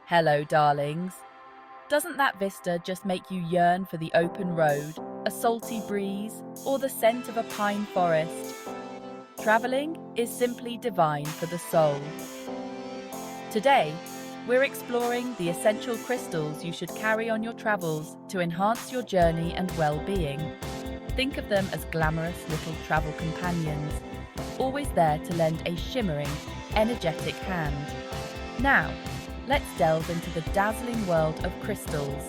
Hello, darlings. Doesn't that vista just make you yearn for the open road, a salty breeze, or the scent of a pine forest? Traveling is simply divine for the soul. Today, we're exploring the essential crystals you should carry on your travels to enhance your journey and well-being. Think of them as glamorous little travel companions, always there to lend a shimmering, energetic hand. Now, let's delve into the dazzling world of crystals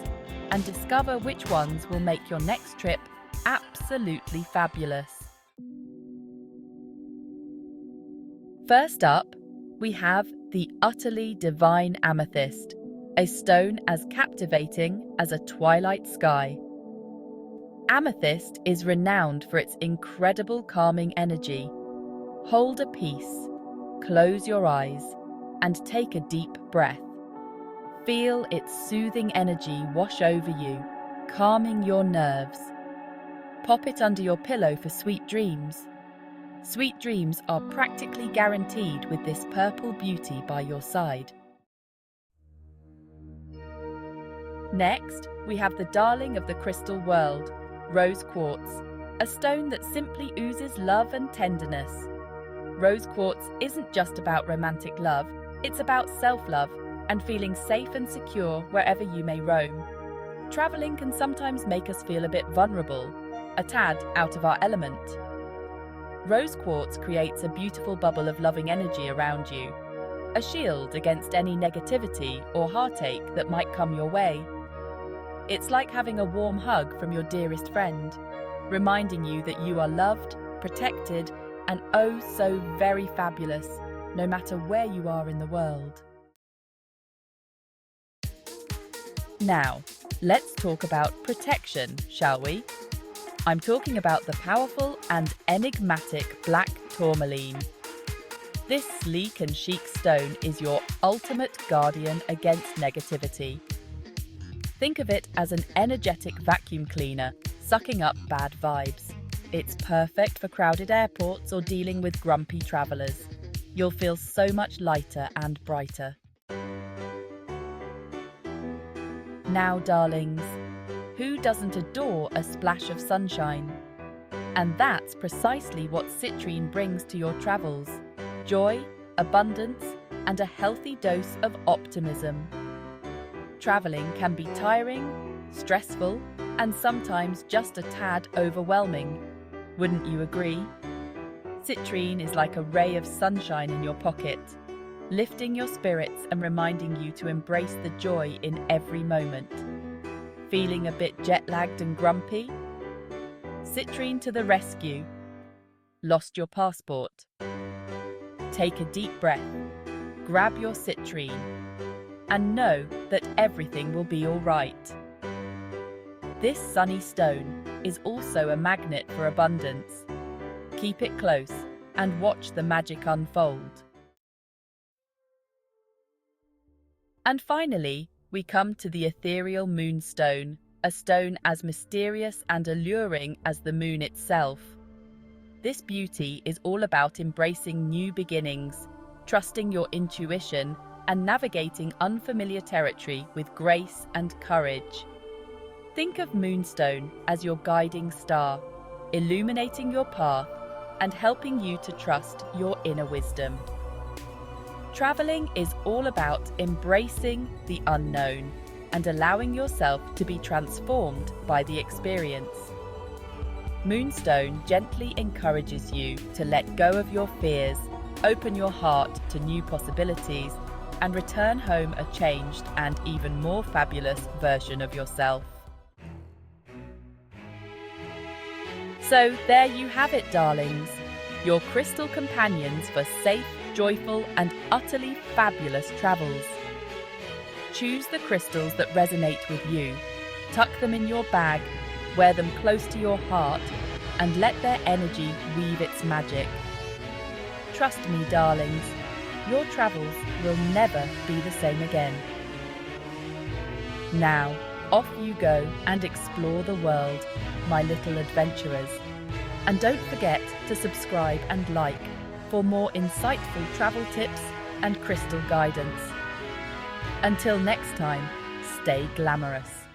and discover which ones will make your next trip absolutely fabulous. First up, we have the utterly divine amethyst, a stone as captivating as a twilight sky. Amethyst is renowned for its incredible calming energy. Hold a piece, close your eyes, and take a deep breath. Feel its soothing energy wash over you, calming your nerves. Pop it under your pillow for sweet dreams. Sweet dreams are practically guaranteed with this purple beauty by your side. Next, we have the darling of the crystal world, rose quartz, a stone that simply oozes love and tenderness. Rose quartz isn't just about romantic love, it's about self-love and feeling safe and secure wherever you may roam. Traveling can sometimes make us feel a bit vulnerable, a tad out of our element. Rose quartz creates a beautiful bubble of loving energy around you, a shield against any negativity or heartache that might come your way. It's like having a warm hug from your dearest friend, reminding you that you are loved, protected, and oh so very fabulous, no matter where you are in the world. Now, let's talk about protection, shall we? I'm talking about the powerful and enigmatic black tourmaline. This sleek and chic stone is your ultimate guardian against negativity. Think of it as an energetic vacuum cleaner, sucking up bad vibes. It's perfect for crowded airports or dealing with grumpy travelers. You'll feel so much lighter and brighter. Now, darlings, who doesn't adore a splash of sunshine? And that's precisely what citrine brings to your travels. Joy, abundance, and a healthy dose of optimism. Traveling can be tiring, stressful, and sometimes just a tad overwhelming. Wouldn't you agree? Citrine is like a ray of sunshine in your pocket, lifting your spirits and reminding you to embrace the joy in every moment. Feeling a bit jet-lagged and grumpy? Citrine to the rescue. Lost your passport? Take a deep breath, grab your citrine, and know that everything will be all right. This sunny stone is also a magnet for abundance. Keep it close and watch the magic unfold. And finally, we come to the ethereal moonstone, a stone as mysterious and alluring as the moon itself. This beauty is all about embracing new beginnings, trusting your intuition, and navigating unfamiliar territory with grace and courage. Think of moonstone as your guiding star, illuminating your path and helping you to trust your inner wisdom. Traveling is all about embracing the unknown and allowing yourself to be transformed by the experience. Moonstone gently encourages you to let go of your fears, open your heart to new possibilities, and return home a changed and even more fabulous version of yourself. So there you have it, darlings, your crystal companions for safe, joyful, and utterly fabulous travels. Choose the crystals that resonate with you, tuck them in your bag, wear them close to your heart, and let their energy weave its magic. Trust me, darlings, your travels will never be the same again. Now, off you go and explore the world, my little adventurers. And don't forget to subscribe and like for more insightful travel tips and crystal guidance. Until next time, stay glamorous.